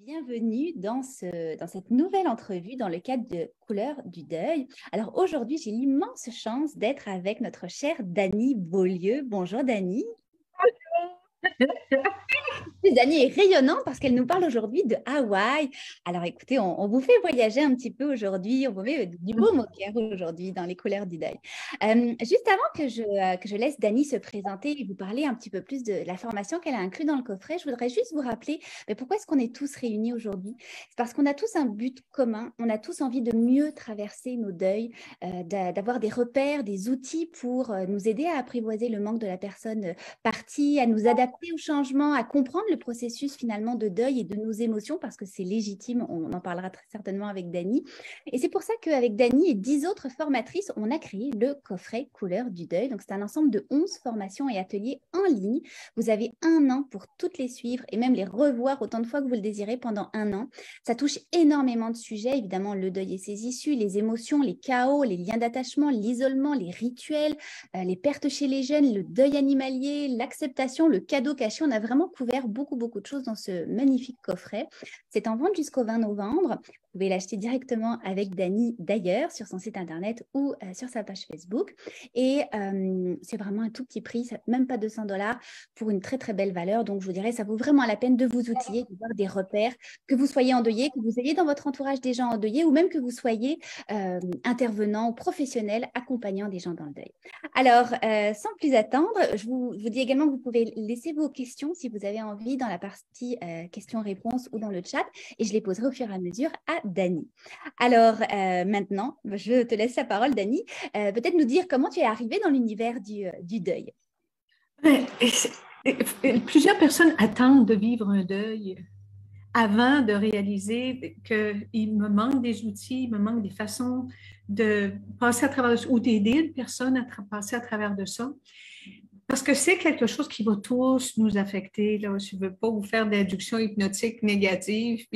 Bienvenue dans cette nouvelle entrevue dans le cadre de Couleurs du deuil. Alors aujourd'hui, j'ai l'immense chance d'être avec notre chère Dany Beaulieu. Bonjour Dany. Dany est rayonnante parce qu'elle nous parle aujourd'hui de Hawaï. Alors écoutez, on vous fait voyager un petit peu aujourd'hui, on vous met du baume au cœur aujourd'hui dans les couleurs du deuil. Juste avant que je laisse Dany se présenter et vous parler un petit peu plus de la formation qu'elle a inclue dans le coffret, je voudrais juste vous rappeler pourquoi est-ce qu'on est tous réunis aujourd'hui. C'est parce qu'on a tous un but commun, on a tous envie de mieux traverser nos deuils, d'avoir des repères, des outils pour nous aider à apprivoiser le manque de la personne partie, à nous adapter au changement, à comprendre le processus finalement de deuil et de nos émotions parce que c'est légitime, on en parlera très certainement avec Dany. Et c'est pour ça qu'avec Dany et 10 autres formatrices, on a créé le coffret Couleurs du deuil. Donc c'est un ensemble de 11 formations et ateliers en ligne. Vous avez un an pour toutes les suivre et même les revoir autant de fois que vous le désirez pendant un an. Ça touche énormément de sujets, évidemment le deuil et ses issues, les émotions, les chaos, les liens d'attachement, l'isolement, les rituels, les pertes chez les jeunes, le deuil animalier, l'acceptation, le cadeau caché. On a vraiment couvert beaucoup de choses dans ce magnifique coffret. C'est en vente jusqu'au 20 novembre. Vous pouvez l'acheter directement avec Dany d'ailleurs sur son site internet ou sur sa page Facebook. Et c'est vraiment un tout petit prix, même pas 200 $ pour une très très belle valeur. Donc je vous dirais, ça vaut vraiment la peine de vous outiller, de voir des repères, que vous soyez endeuillé, que vous ayez dans votre entourage des gens endeuillés ou même que vous soyez intervenant ou professionnel accompagnant des gens dans le deuil. Alors, sans plus attendre, je vous dis également que vous pouvez laisser vos questions si vous avez envie dans la partie questions-réponses ou dans le chat et je les poserai au fur et à mesure à Dany. Alors, maintenant, je te laisse la parole, Dany. Peut-être nous dire comment tu es arrivée dans l'univers du deuil. Plusieurs personnes attendent de vivre un deuil avant de réaliser qu'il me manque des outils, il me manque des façons de passer à travers ou d'aider une personne à passer à travers de ça. Parce que c'est quelque chose qui va tous nous affecter. Là. Je ne veux pas vous faire d'induction hypnotique négative,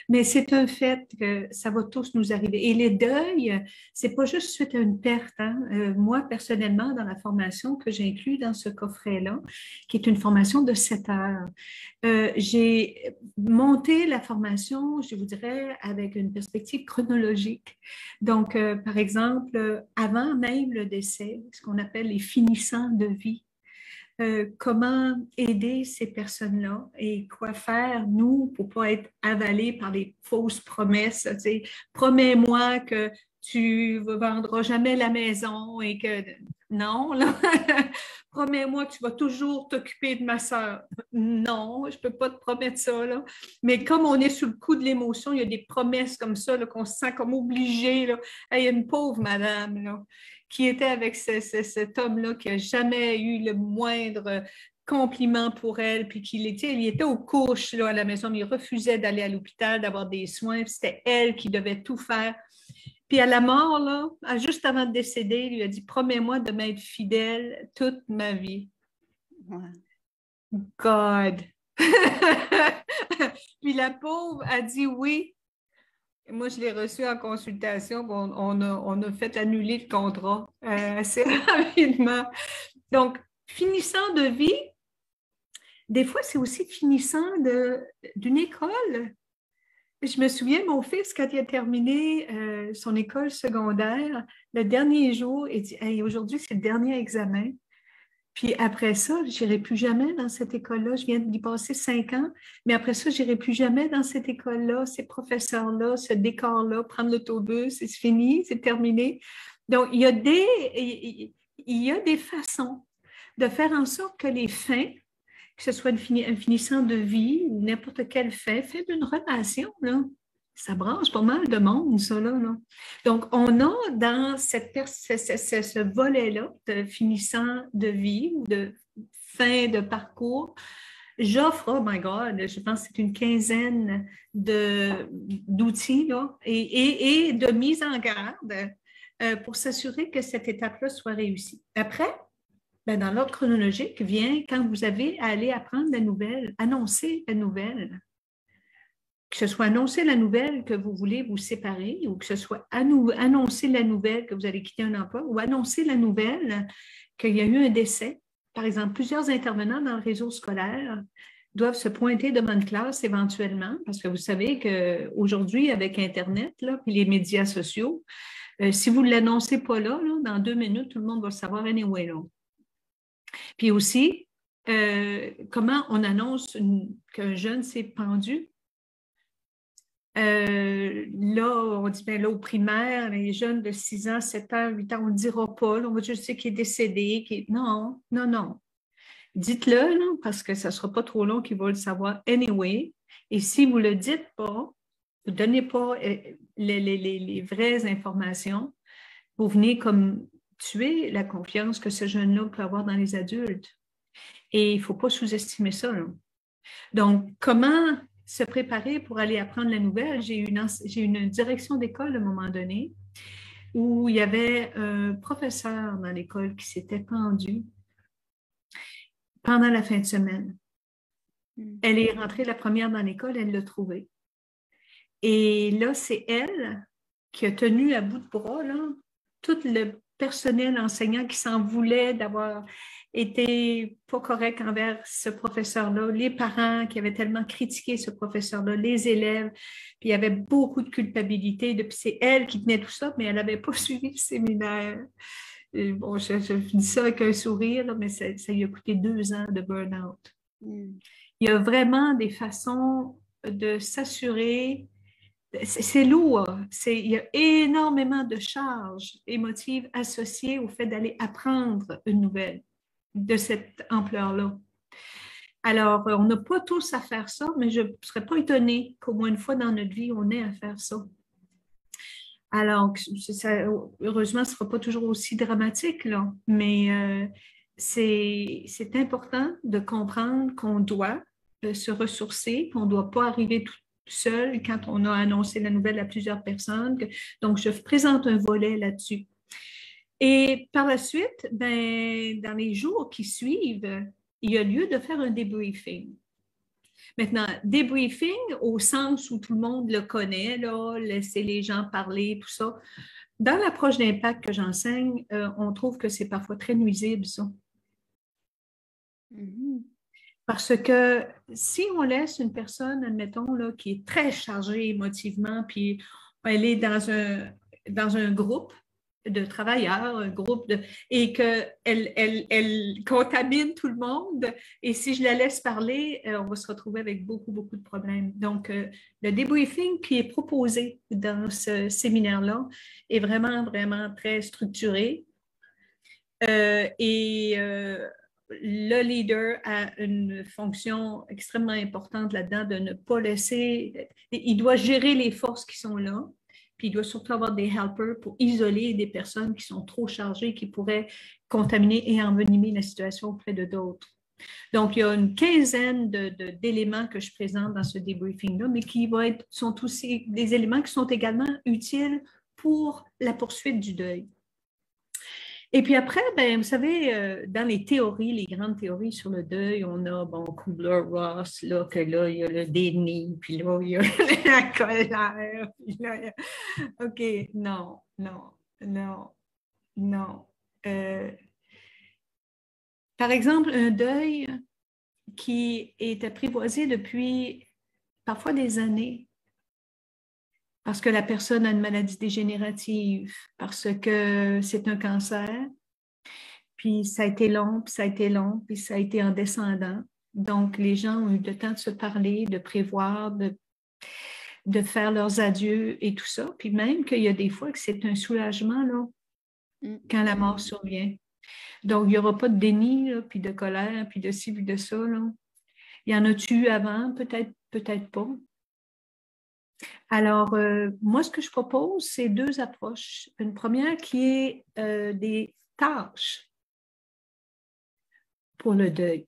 mais c'est un fait que ça va tous nous arriver. Et les deuils, c'est pas juste suite à une perte. Hein. Moi, personnellement, dans la formation que j'inclus dans ce coffret-là, qui est une formation de 7 heures, j'ai monté la formation, je vous dirais, avec une perspective chronologique. Donc, par exemple, avant même le décès, ce qu'on appelle les finissants de vie, comment aider ces personnes-là et quoi faire, nous, pour ne pas être avalés par les fausses promesses. Tu sais, promets-moi que tu ne vendras jamais la maison et que non, là. Promets-moi que tu vas toujours t'occuper de ma soeur. Non, je ne peux pas te promettre ça. Là. Mais comme on est sous le coup de l'émotion, il y a des promesses comme ça là, qu'on se sent comme obligé. Là. Il y a une pauvre madame là, qui était avec cet homme-là qui n'a jamais eu le moindre compliment pour elle, puis il était aux couches là, à la maison, mais il refusait d'aller à l'hôpital, d'avoir des soins, puis c'était elle qui devait tout faire. Puis à la mort, là, juste avant de décéder, il lui a dit « Promets-moi de m'être fidèle toute ma vie. Ouais. » God! Puis la pauvre a dit oui. Moi, je l'ai reçue en consultation. On a fait annuler le contrat assez rapidement. Donc, finissant de vie, des fois, c'est aussi finissant d'une école. Je me souviens, mon fils, quand il a terminé son école secondaire, le dernier jour, il dit hey, « Aujourd'hui, c'est le dernier examen. » Puis après ça, je n'irai plus jamais dans cette école-là. Je viens d'y passer 5 ans, mais après ça, je n'irai plus jamais dans cette école-là, ces professeurs-là, ce décor-là, prendre l'autobus, c'est fini, c'est terminé. Donc, il y a des façons de faire en sorte que les fins, que ce soit un finissant de vie ou n'importe quelle fin d'une relation, là, ça branche pas mal de monde, ça, là. Donc, on a dans ce volet-là de finissant de vie ou de fin de parcours, j'offre, oh my God, je pense que c'est une quinzaine d'outils là, et de mise en garde pour s'assurer que cette étape-là soit réussie. Après, ben, dans l'ordre chronologique vient quand vous avez à aller apprendre la nouvelle, annoncer la nouvelle. Que ce soit annoncer la nouvelle que vous voulez vous séparer ou que ce soit annoncer la nouvelle que vous allez quitter un emploi ou annoncer la nouvelle qu'il y a eu un décès. Par exemple, plusieurs intervenants dans le réseau scolaire doivent se pointer devant une classe éventuellement, parce que vous savez qu'aujourd'hui, avec Internet, là, puis les médias sociaux, si vous ne l'annoncez pas là, dans 2 minutes, tout le monde va le savoir anyway. Là. Puis aussi, comment on annonce qu'un jeune s'est pendu? Là, on dit, bien là, au primaire, les jeunes de 6 ans, 7 ans, 8 ans, on ne le dira pas. Là, on va juste dire qu'il est décédé. Non, non, non. Dites-le, là, parce que ça ne sera pas trop long qu'il va le savoir anyway. Et si vous ne le dites pas, vous ne donnez pas les vraies informations, vous venez comme tuer la confiance que ce jeune-là peut avoir dans les adultes. Et il ne faut pas sous-estimer ça. Là. Donc, comment se préparer pour aller apprendre la nouvelle? J'ai une direction d'école à un moment donné où il y avait un professeur dans l'école qui s'était pendu pendant la fin de semaine. Elle est rentrée la première dans l'école, elle l'a trouvé. Et là, c'est elle qui a tenu à bout de bras là, tout le personnel enseignant qui s'en voulait d'avoir été pas correct envers ce professeur-là, les parents qui avaient tellement critiqué ce professeur-là, les élèves, puis il y avait beaucoup de culpabilité. Puis c'est elle qui tenait tout ça, mais elle n'avait pas suivi le séminaire. Et bon, je dis ça avec un sourire, là, mais ça lui a coûté 2 ans de burn-out. Il y a vraiment des façons de s'assurer. C'est lourd. Il y a énormément de charges émotives associées au fait d'aller apprendre une nouvelle de cette ampleur-là. Alors, on n'a pas tous à faire ça, mais je ne serais pas étonnée qu'au moins une fois dans notre vie, on ait à faire ça. Alors, heureusement, ce ne sera pas toujours aussi dramatique, là, mais c'est important de comprendre qu'on doit se ressourcer, qu'on ne doit pas arriver tout seul quand on a annoncé la nouvelle à plusieurs personnes. Donc, je présente un volet là-dessus. Et par la suite, ben, dans les jours qui suivent, il y a lieu de faire un débriefing. Maintenant, débriefing au sens où tout le monde le connaît, là, laisser les gens parler, tout ça. Dans l'approche d'impact que j'enseigne, on trouve que c'est parfois très nuisible, ça. Parce que si on laisse une personne, admettons, là, qui est très chargée émotivement, puis elle est dans un groupe de travailleurs, et qu'elle contamine tout le monde, et si je la laisse parler, on va se retrouver avec beaucoup, beaucoup de problèmes. Donc, le débriefing qui est proposé dans ce séminaire-là est vraiment, vraiment très structuré. Le leader a une fonction extrêmement importante là-dedans de ne pas laisser, il doit gérer les forces qui sont là, puis il doit surtout avoir des helpers pour isoler des personnes qui sont trop chargées, qui pourraient contaminer et envenimer la situation auprès de d'autres. Donc, il y a une quinzaine d'éléments que je présente dans ce débriefing-là, mais qui sont aussi des éléments qui sont également utiles pour la poursuite du deuil. Et puis après, ben, vous savez, dans les théories, les grandes théories sur le deuil, on a, bon, Kubler-Ross, là, que là, il y a le déni, puis là, il y a la colère, puis là, OK, non, non, non, non. Par exemple, un deuil qui est apprivoisé depuis parfois des années, parce que la personne a une maladie dégénérative, parce que c'est un cancer, puis ça a été long, puis ça a été long, puis ça a été en descendant. Donc, les gens ont eu le temps de se parler, de prévoir, de faire leurs adieux et tout ça. Puis même qu'il y a des fois que c'est un soulagement, là, quand la mort survient. Donc, il n'y aura pas de déni, là, puis de colère, puis de ci, puis de ça, là. Il y en a-tu eu avant? Peut-être, peut-être pas. Alors, moi, ce que je propose, c'est 2 approches. Une première qui est des tâches pour le deuil.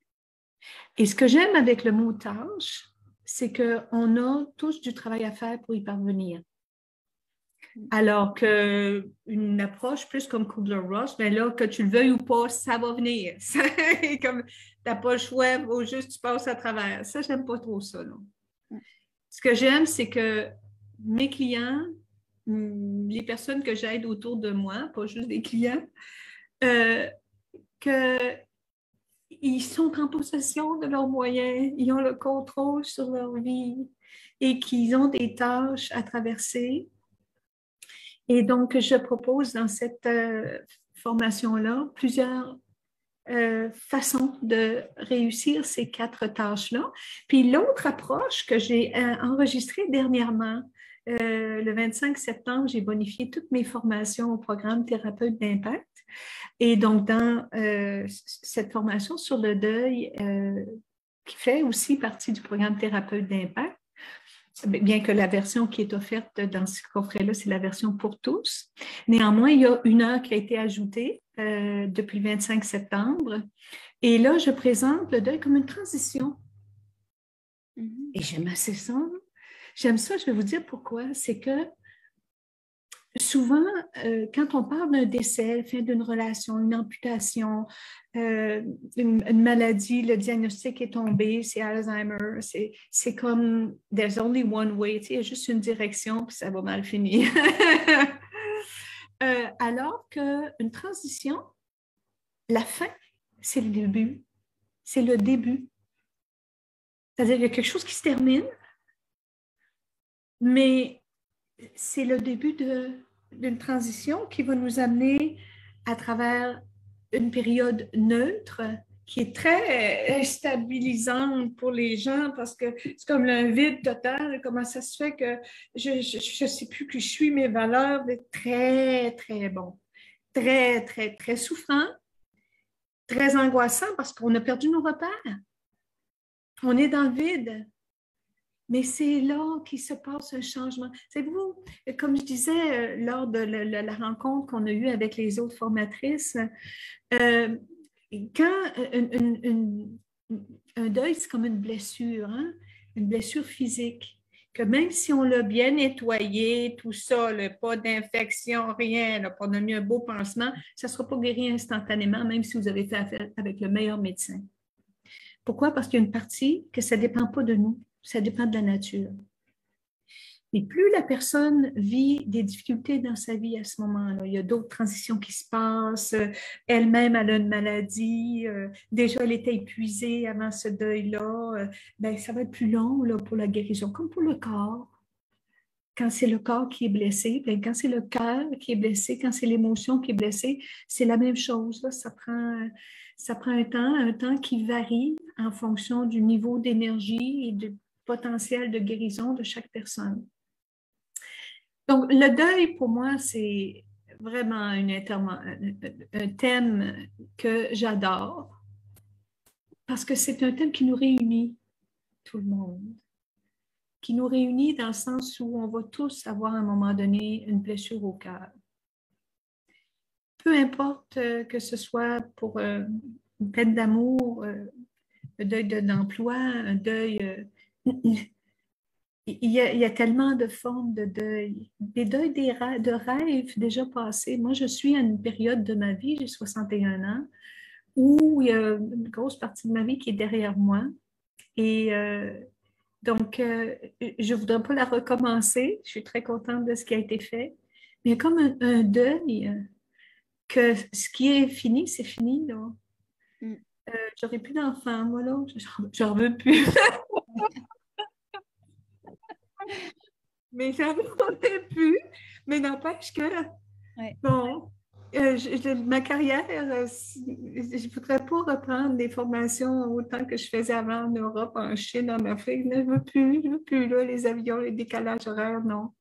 Et ce que j'aime avec le mot tâche, c'est qu'on a tous du travail à faire pour y parvenir. Alors qu'une approche plus comme Kubler-Ross, bien là, que tu le veuilles ou pas, ça va venir. Comme tu n'as pas le choix, il faut juste que tu passes à travers. Ça, je n'aime pas trop ça. Là. Ce que j'aime, c'est que mes clients, les personnes que j'aide autour de moi, pas juste des clients, qu'ils ils sont en possession de leurs moyens, ils ont le contrôle sur leur vie et qu'ils ont des tâches à traverser. Et donc, je propose dans cette formation-là plusieurs façons de réussir ces 4 tâches-là. Puis l'autre approche que j'ai enregistrée dernièrement, le 25 septembre, j'ai bonifié toutes mes formations au programme Thérapeute d'impact. Et donc, dans cette formation sur le deuil, qui fait aussi partie du programme Thérapeute d'impact, bien que la version qui est offerte dans ce coffret-là, c'est la version pour tous. Néanmoins, il y a 1 heure qui a été ajoutée depuis le 25 septembre. Et là, je présente le deuil comme une transition. Et j'aime assez ça. J'aime ça, je vais vous dire pourquoi. C'est que souvent, quand on parle d'un décès, fin d'une relation, une amputation, une maladie, le diagnostic est tombé, c'est Alzheimer, c'est comme « there's only one way », il y a juste une direction, puis ça va mal finir. Alors qu'une transition, la fin, c'est le début. C'est le début. C'est-à-dire qu'il y a quelque chose qui se termine, mais c'est le début d'une transition qui va nous amener à travers une période neutre qui est très stabilisante pour les gens parce que c'est comme un vide total. Comment ça se fait que je ne sais plus qui je suis, mes valeurs, mais très, très bon. Très, très, très souffrant, très angoissant parce qu'on a perdu nos repères. On est dans le vide. Mais c'est là qu'il se passe un changement. Savez-vous, comme je disais lors de la rencontre qu'on a eue avec les autres formatrices, quand un deuil, c'est comme une blessure, hein? Une blessure physique, que même si on l'a bien nettoyé, tout ça, là, pas d'infection, rien, là, on a mis un beau pansement, ça ne sera pas guéri instantanément, même si vous avez fait affaire avec le meilleur médecin. Pourquoi? Parce qu'il y a une partie que ça ne dépend pas de nous. Ça dépend de la nature. Et plus la personne vit des difficultés dans sa vie à ce moment-là, il y a d'autres transitions qui se passent, elle-même elle a une maladie, déjà elle était épuisée avant ce deuil-là, ben, ça va être plus long là, pour la guérison, comme pour le corps. Quand c'est le corps qui est blessé, bien, quand c'est le cœur qui est blessé, quand c'est l'émotion qui est blessée, c'est la même chose. Là. Ça prend un temps qui varie en fonction du niveau d'énergie et du potentiel de guérison de chaque personne. Donc, le deuil, pour moi, c'est vraiment un thème que j'adore parce que c'est un thème qui nous réunit, tout le monde. Qui nous réunit dans le sens où on va tous avoir à un moment donné une blessure au cœur. Peu importe que ce soit pour une peine d'amour, un deuil d'emploi, un deuil... il y a tellement de formes de deuil. Des deuils de rêves déjà passés. Moi, je suis à une période de ma vie, j'ai 61 ans, où il y a une grosse partie de ma vie qui est derrière moi. Et donc, je ne voudrais pas la recommencer. Je suis très contente de ce qui a été fait. Mais il y a comme un deuil que ce qui est fini, c'est fini. Là. J'aurais plus d'enfants, moi, là. J'en veux plus. Mais j'en ai plus. Mais n'empêche que, bon, ma carrière, je ne voudrais pas reprendre des formations autant que je faisais avant en Europe, en Chine, en Afrique. Là, je ne veux plus, là, les avions, les décalages horaires, non.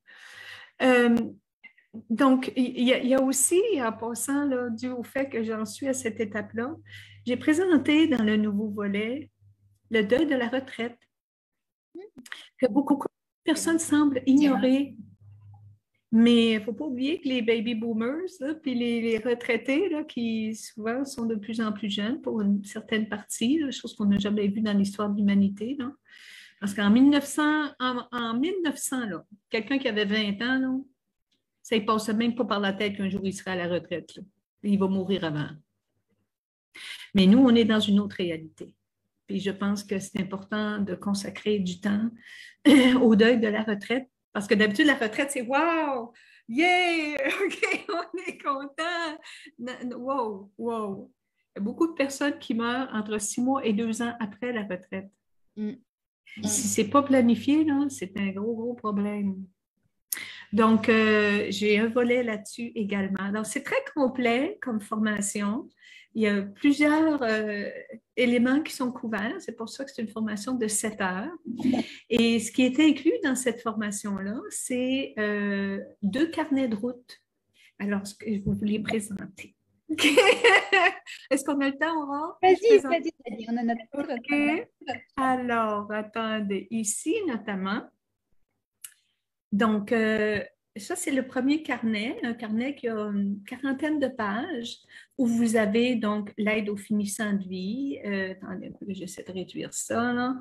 Donc, il y a aussi, en passant, là, dû au fait que j'en suis à cette étape-là, j'ai présenté dans le nouveau volet le deuil de la retraite, que beaucoup de personnes semblent ignorer. Mais il ne faut pas oublier que les baby boomers, là, puis les retraités, là, qui souvent sont de plus en plus jeunes pour une certaine partie, là, chose qu'on n'a jamais vue dans l'histoire de l'humanité. Là. Parce qu'en 1900, là, quelqu'un qui avait 20 ans, là, ça ne passe même pas par la tête qu'un jour il sera à la retraite. Là. Il va mourir avant. Mais nous, on est dans une autre réalité. Puis je pense que c'est important de consacrer du temps au deuil de la retraite. Parce que d'habitude, la retraite, c'est « wow! Yeah! OK, on est content! » Wow! Wow! Il y a beaucoup de personnes qui meurent entre 6 mois et 2 ans après la retraite. Mm. Si ce n'est pas planifié, là, c'est un gros, gros problème. Donc, j'ai un volet là-dessus également. Donc, c'est très complet comme formation. Il y a plusieurs éléments qui sont couverts. C'est pour ça que c'est une formation de 7 heures. Et ce qui est inclus dans cette formation-là, c'est 2 carnets de route. Alors, je vais vous les présenter. Est-ce qu'on a le temps, Aurore? Vas-y, on en a tout le OK. Alors, attendez, ici notamment, donc, ça, c'est le premier carnet, un carnet qui a une quarantaine de pages où vous avez donc l'aide au finissant de vie. Attendez, j'essaie de réduire ça, là.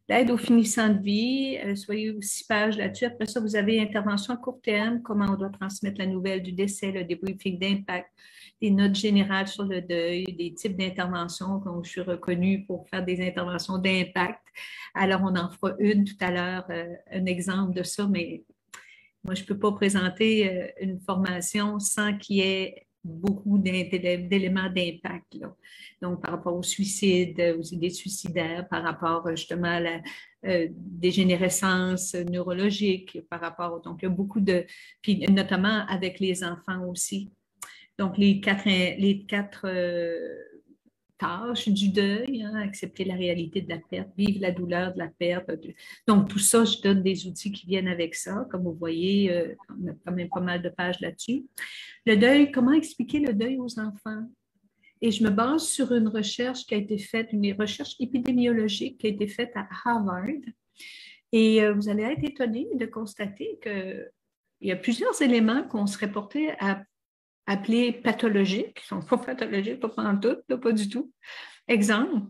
L'aide au finissant de vie, soyez aux 6 pages là-dessus. Après ça, vous avez intervention à court terme, comment on doit transmettre la nouvelle du décès, le débriefing d'impact, des notes générales sur le deuil, des types d'interventions. Donc, je suis reconnue pour faire des interventions d'impact. Alors, on en fera une tout à l'heure, un exemple de ça, mais moi, je ne peux pas présenter une formation sans qu'il y ait beaucoup d'éléments d'impact. Donc, par rapport au suicide, aux idées suicidaires, par rapport justement à la dégénérescence neurologique, par rapport, donc il y a beaucoup de, puis notamment avec les enfants aussi. Donc, les quatre tâches du deuil, hein, accepter la réalité de la perte, vivre la douleur de la perte. Donc, tout ça, je donne des outils qui viennent avec ça. Comme vous voyez, on a quand même pas mal de pages là-dessus. Le deuil, comment expliquer le deuil aux enfants? Et je me base sur une recherche qui a été faite, une recherche épidémiologique qui a été faite à Harvard. Et vous allez être étonnés de constater qu'il y a plusieurs éléments qu'on serait portés à appeler pathologiques, qui ne sont pas pathologiques, pas en tout, là, pas du tout. Exemple,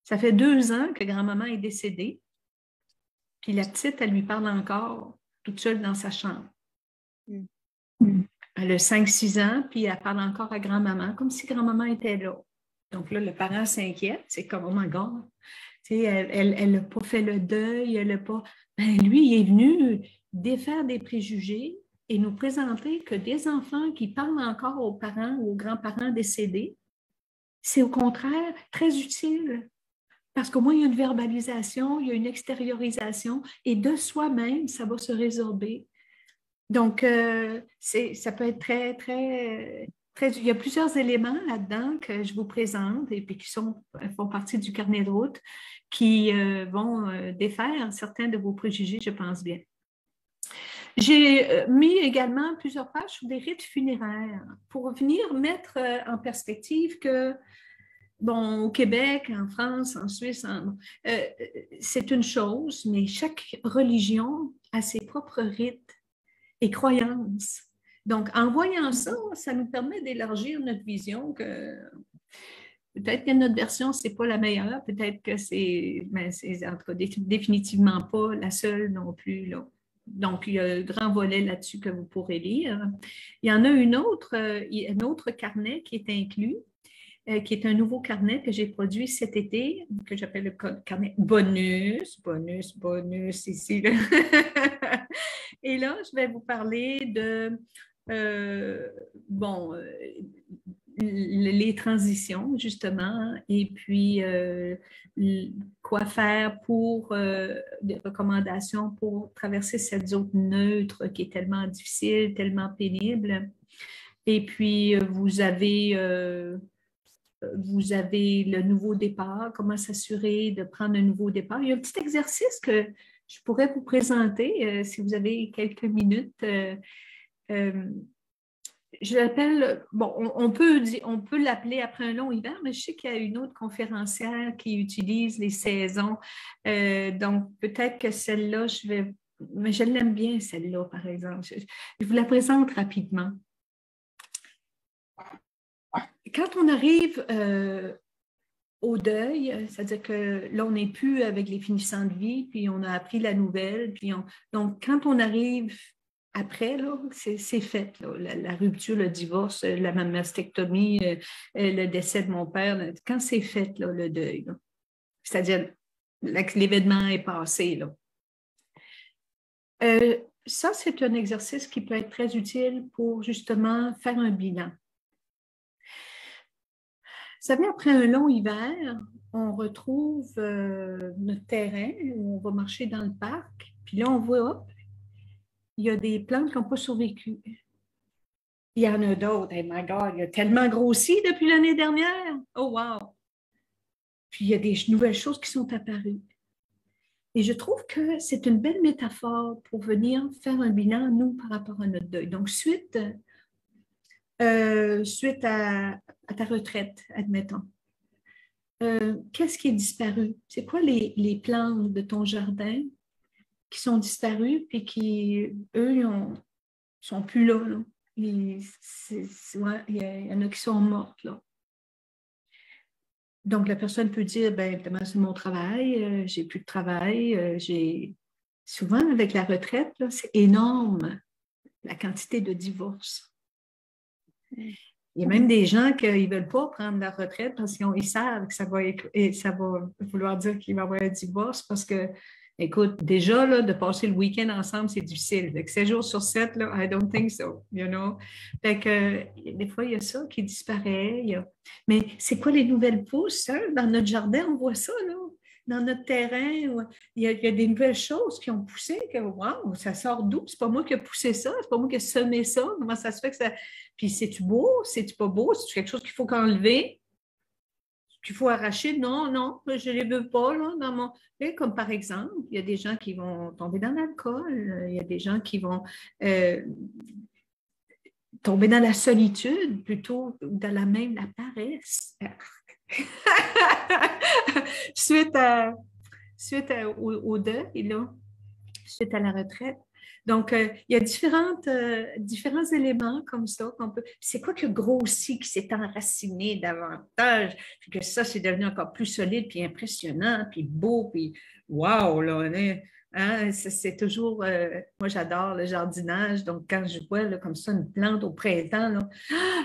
ça fait 2 ans que grand-maman est décédée, puis la petite, elle lui parle encore toute seule dans sa chambre. Elle a 5-6 ans, puis elle parle encore à grand-maman, comme si grand-maman était là. Donc là, le parent s'inquiète, c'est comme, oh my God, elle n'a pas fait le deuil, elle n'a pas... Ben, lui, il est venu défaire des préjugés et nous présenter que des enfants qui parlent encore aux parents ou aux grands-parents décédés, c'est au contraire très utile. Parce qu'au moins, il y a une verbalisation, il y a une extériorisation, et de soi-même, ça va se résorber. Donc, ça peut être très, très, très... Il y a plusieurs éléments là-dedans que je vous présente et puis qui font partie du carnet de route qui vont défaire certains de vos préjugés, je pense bien. J'ai mis également plusieurs pages sur des rites funéraires pour venir mettre en perspective que, bon, au Québec, en France, en Suisse, c'est une chose, mais chaque religion a ses propres rites et croyances. Donc, en voyant ça, ça nous permet d'élargir notre vision que peut-être que notre version, ce n'est pas la meilleure, peut-être que c'est en tout cas définitivement pas la seule non plus, là. Donc, il y a un grand volet là-dessus que vous pourrez lire. Il y en a un autre carnet qui est inclus, qui est un nouveau carnet que j'ai produit cet été, que j'appelle le carnet bonus, ici. Là. Et là, je vais vous parler de, les transitions, justement, et puis quoi faire pour des recommandations pour traverser cette zone neutre qui est tellement difficile, tellement pénible. Et puis, vous avez le nouveau départ, comment s'assurer de prendre un nouveau départ. Il y a un petit exercice que je pourrais vous présenter si vous avez quelques minutes. Je l'appelle, bon, on peut l'appeler après un long hiver, mais je sais qu'il y a une autre conférencière qui utilise les saisons. Donc, peut-être que celle-là, mais je l'aime bien, celle-là, par exemple. Je vous la présente rapidement. Quand on arrive au deuil, c'est-à-dire que là, on n'est plus avec les finissants de vie, puis on a appris la nouvelle. Donc, quand on arrive après, c'est fait. Là, la rupture, le divorce, la mastectomie, le décès de mon père, quand c'est fait, là, le deuil, c'est-à-dire que l'événement est passé. Là. Ça, c'est un exercice qui peut être très utile pour justement faire un bilan. savez, après un long hiver, on retrouve notre terrain où on va marcher dans le parc. Puis là, on voit, hop, il y a des plantes qui n'ont pas survécu. Il y en a d'autres. Oh my God, il a tellement grossi depuis l'année dernière. Oh wow! Puis il y a des nouvelles choses qui sont apparues. Et je trouve que c'est une belle métaphore pour venir faire un bilan, nous, par rapport à notre deuil. Donc, suite à ta retraite, admettons, qu'est-ce qui est disparu? C'est quoi les plantes de ton jardin qui sont disparues et qui, eux, sont plus là, là. Il y en a qui sont mortes, là. Donc, la personne peut dire, ben, évidemment, c'est mon travail, j'ai plus de travail, souvent, avec la retraite, là, c'est énorme, la quantité de divorces. Il y a même des gens qui ne veulent pas prendre la retraite parce qu'ils savent que ça va vouloir dire qu'il va y avoir un divorce parce que, écoute, déjà, là, de passer le week-end ensemble, c'est difficile. Fait que 7 jours sur 7, là, I don't think so, you know. Fait que, des fois, il y a ça qui disparaît. Mais c'est quoi les nouvelles pousses? Hein? Dans notre jardin, on voit ça, là. Dans notre terrain, il y a des nouvelles choses qui ont poussé, que wow, ça sort d'où? C'est pas moi qui ai poussé ça, c'est pas moi qui ai semé ça. Comment ça se fait que ça. Puis c'est-tu beau? C'est-tu pas beau? C'est quelque chose qu'il faut enlever? Qu'il faut arracher? Non, non, je ne les veux pas, là, dans mon. Et comme par exemple, il y a des gens qui vont tomber dans l'alcool, il y a des gens qui vont tomber dans la solitude plutôt dans la paresse. suite au deuil, là, suite à la retraite. Donc, il y a différents éléments comme ça qu'on peut. C'est quoi qui a grossi, qui s'est enraciné davantage, puis que ça, c'est devenu encore plus solide, puis impressionnant, puis beau, puis wow, là, hein, c'est toujours. Moi, j'adore le jardinage, donc quand je vois là, comme ça une plante au printemps, là,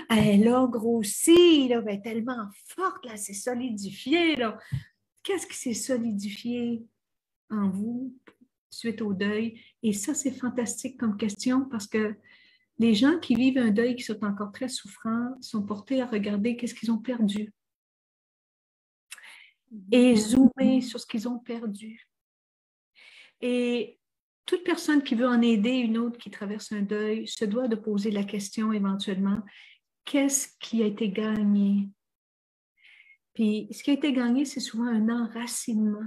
elle a grossi, là, ben, tellement forte, là, c'est solidifié, là. Qu'est-ce qui s'est solidifié en vous suite au deuil? Et ça, c'est fantastique comme question parce que les gens qui vivent un deuil qui sont encore très souffrants sont portés à regarder qu'est-ce qu'ils ont perdu et zoomer sur ce qu'ils ont perdu. Et toute personne qui veut en aider une autre qui traverse un deuil se doit de poser la question éventuellement, qu'est-ce qui a été gagné? Puis ce qui a été gagné, c'est souvent un enracinement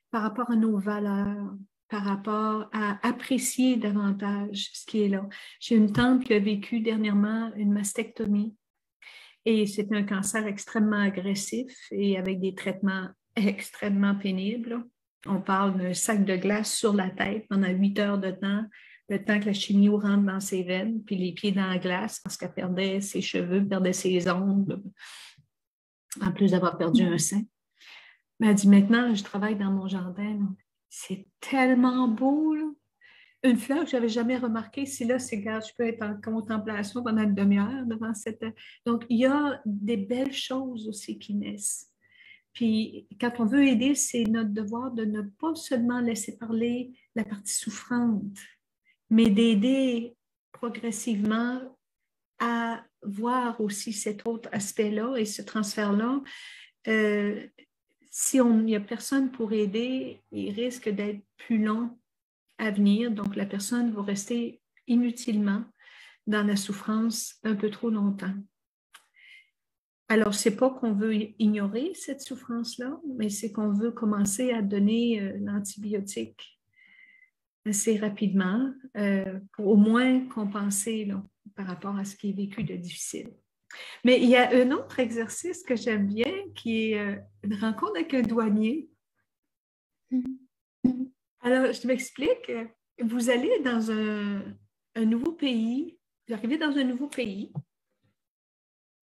par rapport à nos valeurs, par rapport à apprécier davantage ce qui est là. J'ai une tante qui a vécu dernièrement une mastectomie et c'était un cancer extrêmement agressif et avec des traitements extrêmement pénibles. On parle d'un sac de glace sur la tête pendant 8 heures de temps, le temps que la chimio rentre dans ses veines, puis les pieds dans la glace parce qu'elle perdait ses cheveux, perdait ses ongles, en plus d'avoir perdu un sein. Mais elle dit, maintenant, je travaille dans mon jardin. C'est tellement beau, là. Une fleur que je n'avais jamais remarquée, si là, c'est gars, je peux être en contemplation pendant une demi-heure devant cette. Donc, il y a des belles choses aussi qui naissent. Puis, quand on veut aider, c'est notre devoir de ne pas seulement laisser parler la partie souffrante, mais d'aider progressivement à voir aussi cet autre aspect-là et ce transfert-là. Si il n'y a personne pour aider, il risque d'être plus long à venir. Donc, la personne va rester inutilement dans la souffrance un peu trop longtemps. Alors, ce n'est pas qu'on veut ignorer cette souffrance-là, mais c'est qu'on veut commencer à donner l'antibiotique assez rapidement pour au moins compenser là, par rapport à ce qui est vécu de difficile. Mais il y a un autre exercice que j'aime bien qui est une rencontre avec un douanier. Alors, je m'explique. Vous allez dans un nouveau pays, vous arrivez dans un nouveau pays,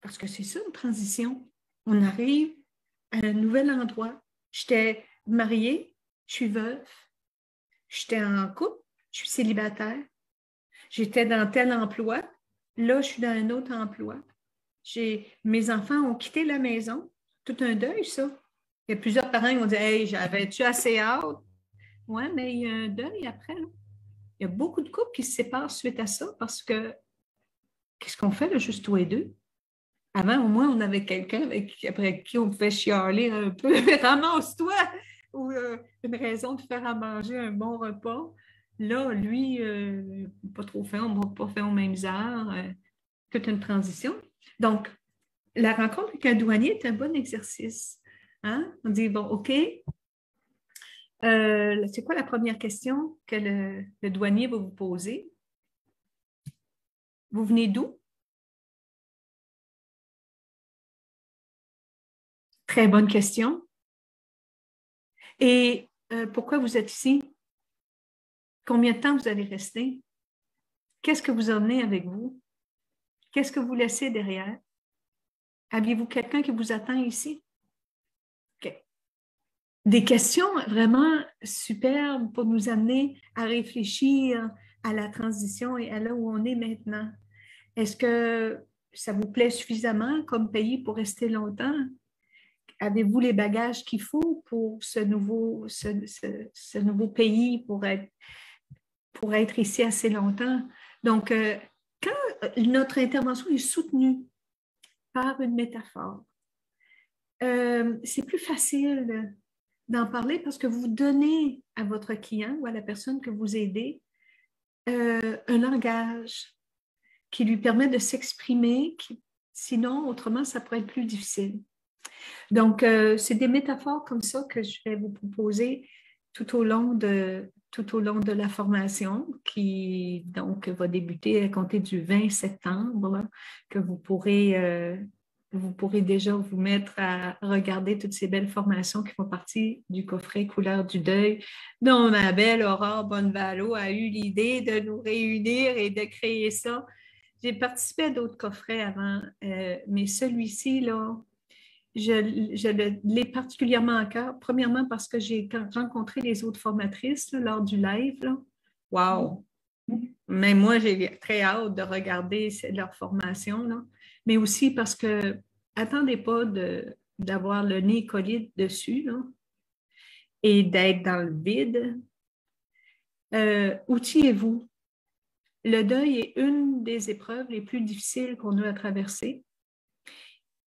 parce que c'est ça une transition. On arrive à un nouvel endroit. J'étais mariée, je suis veuve, j'étais en couple, je suis célibataire, j'étais dans tel emploi, là, je suis dans un autre emploi. Mes enfants ont quitté la maison. Tout un deuil, ça. Il y a plusieurs parents qui vont dire « Hey, j'avais-tu assez hâte? » Oui, mais il y a un deuil après. Là. Il y a beaucoup de couples qui se séparent suite à ça parce que qu'est-ce qu'on fait, là, juste toi et deux? Avant, au moins, on avait quelqu'un après qui on pouvait chialer un peu. Ramasse-toi! Ou une raison de faire à manger un bon repas. Là, lui, pas trop faim, on ne va pas faire aux mêmes heures. Toute une transition. Donc, la rencontre avec un douanier est un bon exercice. Hein? On dit, bon, OK, c'est quoi la première question que le douanier va vous poser? Vous venez d'où? Très bonne question. Et pourquoi vous êtes ici? Combien de temps vous allez rester? Qu'est-ce que vous emmenez avec vous? Qu'est-ce que vous laissez derrière? Aviez-vous quelqu'un qui vous attend ici? OK. Des questions vraiment superbes pour nous amener à réfléchir à la transition et à là où on est maintenant. Est-ce que ça vous plaît suffisamment comme pays pour rester longtemps? Avez-vous les bagages qu'il faut pour ce nouveau pays, pour être ici assez longtemps? Donc, quand notre intervention est soutenue par une métaphore, c'est plus facile d'en parler parce que vous donnez à votre client ou à la personne que vous aidez un langage qui lui permet de s'exprimer, sinon, autrement, ça pourrait être plus difficile. Donc, c'est des métaphores comme ça que je vais vous proposer tout au long de la formation qui, donc, va débuter à compter du 20 septembre, que vous pourrez déjà vous mettre à regarder toutes ces belles formations qui font partie du coffret Couleur du deuil, dont ma belle Aurore Bonnevalot a eu l'idée de nous réunir et de créer ça. J'ai participé à d'autres coffrets avant, mais celui-ci, là, je l'ai particulièrement à cœur. Premièrement, parce que j'ai rencontré les autres formatrices là, lors du live. Là. Wow! Mais moi, j'ai très hâte de regarder leur formation. Là. Mais aussi parce que attendez pas d'avoir le nez collé dessus là, et d'être dans le vide. Outillez-vous. Le deuil est une des épreuves les plus difficiles qu'on a à traverser.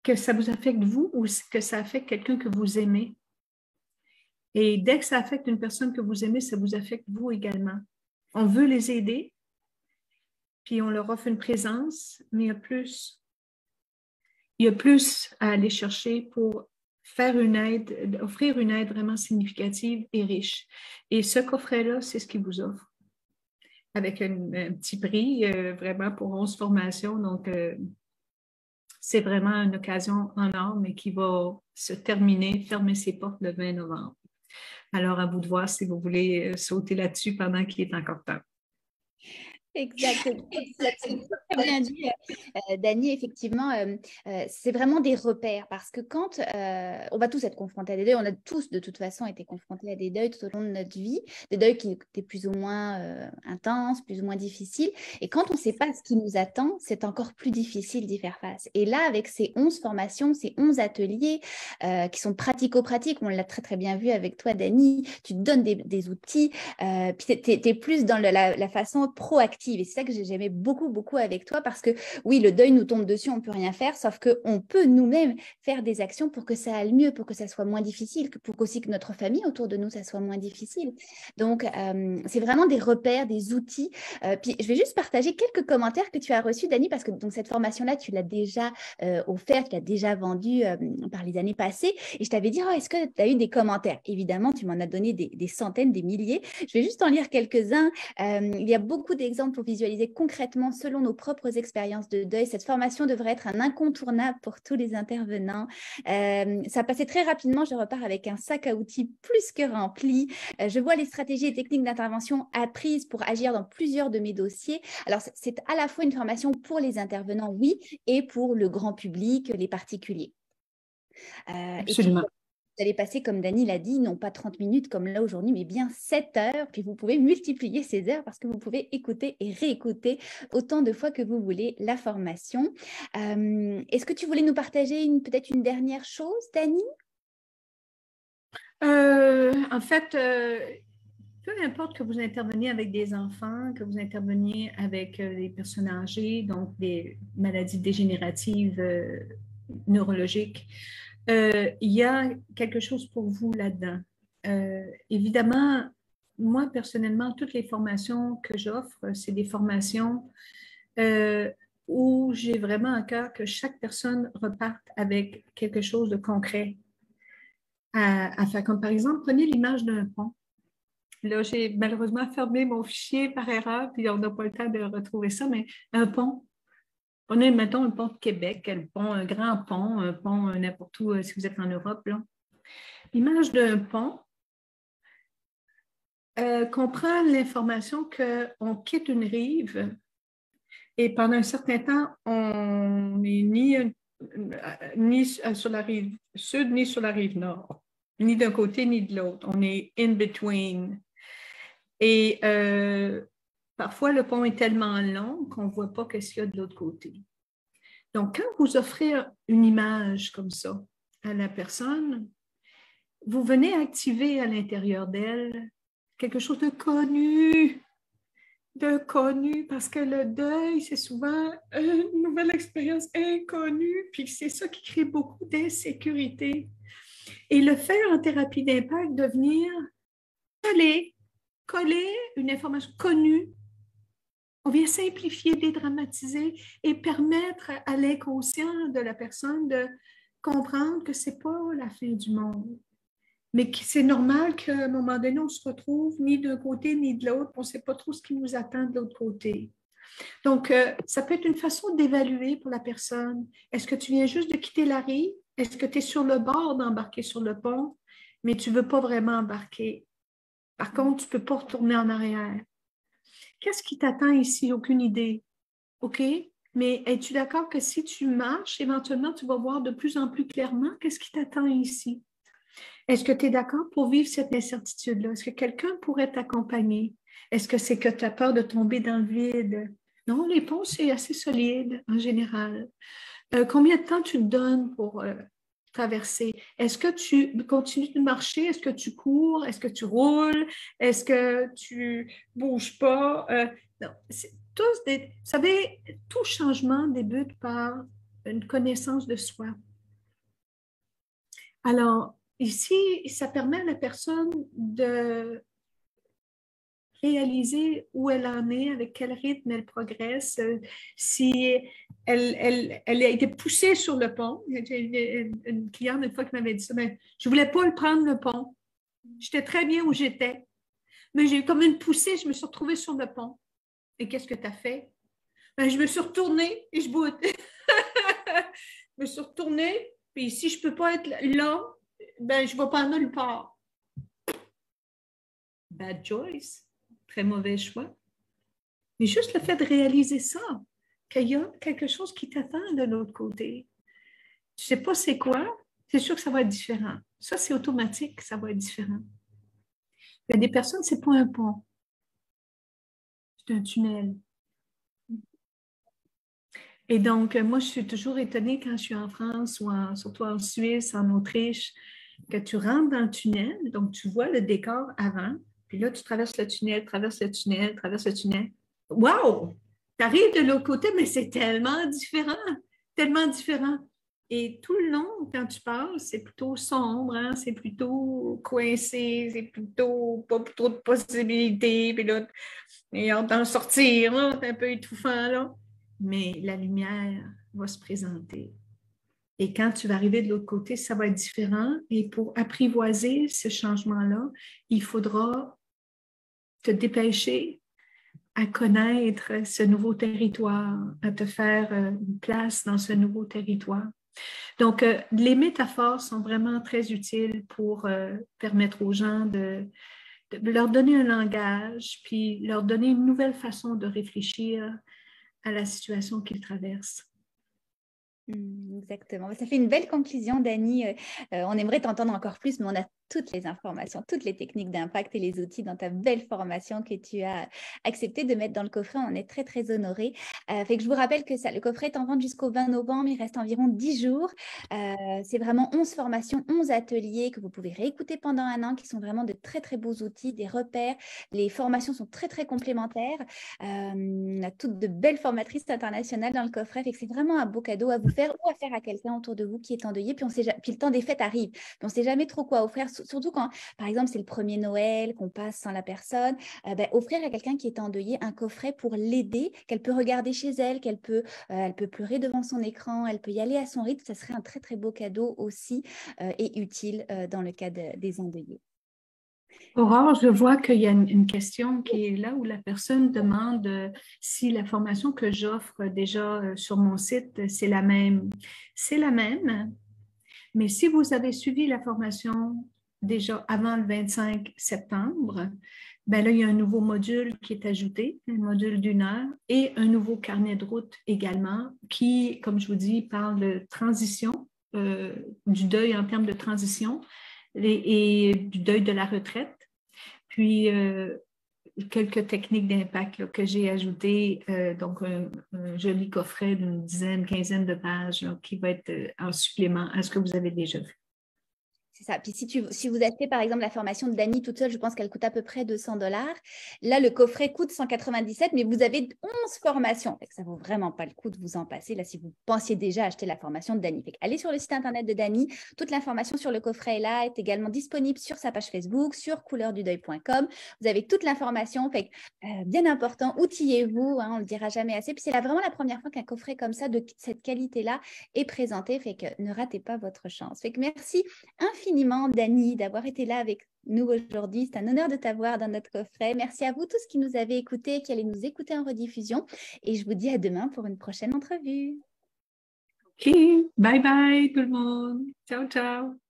Que ça vous affecte vous ou que ça affecte quelqu'un que vous aimez. Et dès que ça affecte une personne que vous aimez, ça vous affecte vous également. On veut les aider, puis on leur offre une présence, mais il y a plus à aller chercher pour faire une aide, offrir une aide vraiment significative et riche. Et ce coffret-là, c'est ce qu'il vous offre. Avec un petit prix, vraiment pour 11 formations. Donc, c'est vraiment une occasion en or, mais qui va se terminer, fermer ses portes le 20 novembre. Alors, à vous de voir si vous voulez sauter là-dessus pendant qu'il est encore temps. Exactement. Très bien dit, Dani, effectivement, c'est vraiment des repères parce que quand on va tous être confrontés à des deuils, on a tous de toute façon été confrontés à des deuils tout au long de notre vie, des deuils qui étaient plus ou moins intenses, plus ou moins difficiles. Et quand on ne sait pas ce qui nous attend, c'est encore plus difficile d'y faire face. Et là, avec ces 11 formations, ces 11 ateliers qui sont pratico-pratiques, on l'a très très bien vu avec toi, Dani, tu te donnes des outils, puis tu es plus dans la façon proactive. Et c'est ça que j'aimais beaucoup, beaucoup avec toi parce que oui, le deuil nous tombe dessus, on ne peut rien faire, sauf qu'on peut nous-mêmes faire des actions pour que ça aille mieux, pour que ça soit moins difficile, pour aussi que notre famille autour de nous, ça soit moins difficile. Donc, c'est vraiment des repères, des outils. Puis, je vais juste partager quelques commentaires que tu as reçus, Dani, parce que donc, cette formation-là, tu l'as déjà offerte, tu l'as déjà vendue par les années passées. Et je t'avais dit, oh, est-ce que tu as eu des commentaires? Évidemment, tu m'en as donné des centaines, des milliers. Je vais juste en lire quelques-uns. Il y a beaucoup d'exemples pour visualiser concrètement selon nos propres expériences de deuil. Cette formation devrait être un incontournable pour tous les intervenants. Ça passait très rapidement. Je repars avec un sac à outils plus que rempli. Je vois les stratégies et techniques d'intervention apprises pour agir dans plusieurs de mes dossiers. Alors, c'est à la fois une formation pour les intervenants, oui, et pour le grand public, les particuliers. Absolument. Vous allez passer, comme Dani l'a dit, non pas 30 minutes comme là aujourd'hui, mais bien 7 heures. Puis vous pouvez multiplier ces heures parce que vous pouvez écouter et réécouter autant de fois que vous voulez la formation. Est-ce que tu voulais nous partager peut-être une dernière chose, Dani? En fait, peu importe que vous interveniez avec des enfants, que vous interveniez avec des personnes âgées, donc des maladies dégénératives neurologiques, il y a quelque chose pour vous là-dedans. Évidemment, moi, personnellement, toutes les formations que j'offre, c'est des formations où j'ai vraiment à cœur que chaque personne reparte avec quelque chose de concret à faire. Comme par exemple, prenez l'image d'un pont. Là, j'ai malheureusement fermé mon fichier par erreur, puis on n'a pas le temps de retrouver ça, mais un pont. Prenez, mettons, un pont de Québec, un grand pont, un pont n'importe où, si vous êtes en Europe, là. L'image d'un pont comprend l'information qu'on quitte une rive et pendant un certain temps, on n'est ni sur la rive sud, ni sur la rive nord, ni d'un côté, ni de l'autre. On est in between. Et parfois, le pont est tellement long qu'on ne voit pas ce qu'il y a de l'autre côté. Donc, quand vous offrez une image comme ça à la personne, vous venez activer à l'intérieur d'elle quelque chose de connu, parce que le deuil, c'est souvent une nouvelle expérience inconnue, puis c'est ça qui crée beaucoup d'insécurité. Et le fait en thérapie d'impact de venir coller une information connue, on vient simplifier, dédramatiser et permettre à l'inconscient de la personne de comprendre que ce n'est pas la fin du monde. Mais que c'est normal qu'à un moment donné, on se retrouve ni d'un côté ni de l'autre, on ne sait pas trop ce qui nous attend de l'autre côté. Donc, ça peut être une façon d'évaluer pour la personne. Est-ce que tu viens juste de quitter la rive? Est-ce que tu es sur le bord d'embarquer sur le pont, mais tu ne veux pas vraiment embarquer? Par contre, tu ne peux pas retourner en arrière. Qu'est-ce qui t'attend ici? Aucune idée. OK? Mais es-tu d'accord que si tu marches, éventuellement, tu vas voir de plus en plus clairement qu'est-ce qui t'attend ici? Est-ce que tu es d'accord pour vivre cette incertitude-là? Est-ce que quelqu'un pourrait t'accompagner? Est-ce que c'est que tu as peur de tomber dans le vide? Non, les ponts, c'est assez solide en général. Combien de temps tu te donnes pour traverser? Est-ce que tu continues de marcher? Est-ce que tu cours? Est-ce que tu roules? Est-ce que tu ne bouges pas? Non, c'est tous des... Vous savez, tout changement débute par une connaissance de soi. Alors, ici, ça permet à la personne de réaliser où elle en est, avec quel rythme elle progresse, si elle a été poussée sur le pont. J'ai une cliente une fois qui m'avait dit ça, mais je ne voulais pas le prendre le pont. J'étais très bien où j'étais. Mais j'ai eu comme une poussée, je me suis retrouvée sur le pont. Et qu'est-ce que tu as fait? Ben, je me suis retournée et je boute. Je me suis retournée, puis si je ne peux pas être là, ben, je ne vais pas nulle part. Bad choice. Très mauvais choix. Mais juste le fait de réaliser ça, qu'il y a quelque chose qui t'attend de l'autre côté. Tu ne sais pas c'est quoi, c'est sûr que ça va être différent. Ça, c'est automatique, ça va être différent. Il y a des personnes, ce n'est pas un pont, c'est un tunnel. Et donc, moi, je suis toujours étonnée quand je suis en France ou surtout en Suisse, en Autriche, que tu rentres dans le tunnel, donc tu vois le décor avant, puis là, tu traverses le tunnel, traverses le tunnel, traverses le tunnel. Wow! Tu arrives de l'autre côté, mais c'est tellement différent, tellement différent. Et tout le long, quand tu passes, c'est plutôt sombre, hein? C'est plutôt coincé, c'est plutôt pas trop de possibilités, puis là, et on t'en sortir, là, c'est un peu étouffant, là. Mais la lumière va se présenter. Et quand tu vas arriver de l'autre côté, ça va être différent. Et pour apprivoiser ce changement-là, il faudra te dépêcher à connaître ce nouveau territoire, à te faire une place dans ce nouveau territoire. Donc, les métaphores sont vraiment très utiles pour permettre aux gens de leur donner un langage, puis leur donner une nouvelle façon de réfléchir à la situation qu'ils traversent. Exactement. Ça fait une belle conclusion, Dani. On aimerait t'entendre encore plus, mais on a toutes les informations, toutes les techniques d'impact et les outils dans ta belle formation que tu as accepté de mettre dans le coffret. On est très, très honorés. Fait que je vous rappelle que le coffret est en vente jusqu'au 20 novembre. Il reste environ 10 jours. C'est vraiment 11 formations, 11 ateliers que vous pouvez réécouter pendant un an, qui sont vraiment de très, très beaux outils, des repères. Les formations sont très, très complémentaires. On a toutes de belles formatrices internationales dans le coffret. Fait que c'est vraiment un beau cadeau à vous faire ou à faire à quelqu'un autour de vous qui est endeuillé. Puis, puis le temps des fêtes arrive. Puis on ne sait jamais trop quoi offrir, surtout quand, par exemple, c'est le premier Noël, qu'on passe sans la personne. Offrir à quelqu'un qui est endeuillé un coffret pour l'aider, qu'elle peut regarder chez elle, elle peut pleurer devant son écran, elle peut y aller à son rythme. Ça serait un très, très beau cadeau aussi et utile dans le cas des endeuillés. Aurore, je vois qu'il y a une question qui est là où la personne demande si la formation que j'offre déjà sur mon site, c'est la même. C'est la même, mais si vous avez suivi la formation déjà avant le 25 septembre, ben là, il y a un nouveau module qui est ajouté, un module d'1 heure, et un nouveau carnet de route également qui, comme je vous dis, parle de transition, du deuil en termes de transition et du deuil de la retraite. Puis, quelques techniques d'impact que j'ai ajoutées, donc un joli coffret d'une dizaine, quinzaine de pages là, qui va être en supplément à ce que vous avez déjà vu. C'est ça. Puis si vous achetez par exemple la formation de Dani toute seule, je pense qu'elle coûte à peu près 200 $. Là, le coffret coûte 197, mais vous avez 11 formations. Fait que ça ne vaut vraiment pas le coup de vous en passer. Là, si vous pensiez déjà acheter la formation de Dani. Allez sur le site internet de Dani. Toute l'information sur le coffret est là, est également disponible sur sa page Facebook, sur couleurdudeuil.com. Vous avez toute l'information. Bien important, outillez-vous, hein, on ne le dira jamais assez. Puis c'est vraiment la première fois qu'un coffret comme ça, de cette qualité-là, est présenté. Fait que ne ratez pas votre chance. Fait que merci infiniment, Dani, d'avoir été là avec nous aujourd'hui. C'est un honneur de t'avoir dans notre coffret. Merci à vous tous qui nous avez écoutés, qui allez nous écouter en rediffusion. Et je vous dis à demain pour une prochaine entrevue. OK. Bye bye tout le monde. Ciao, ciao.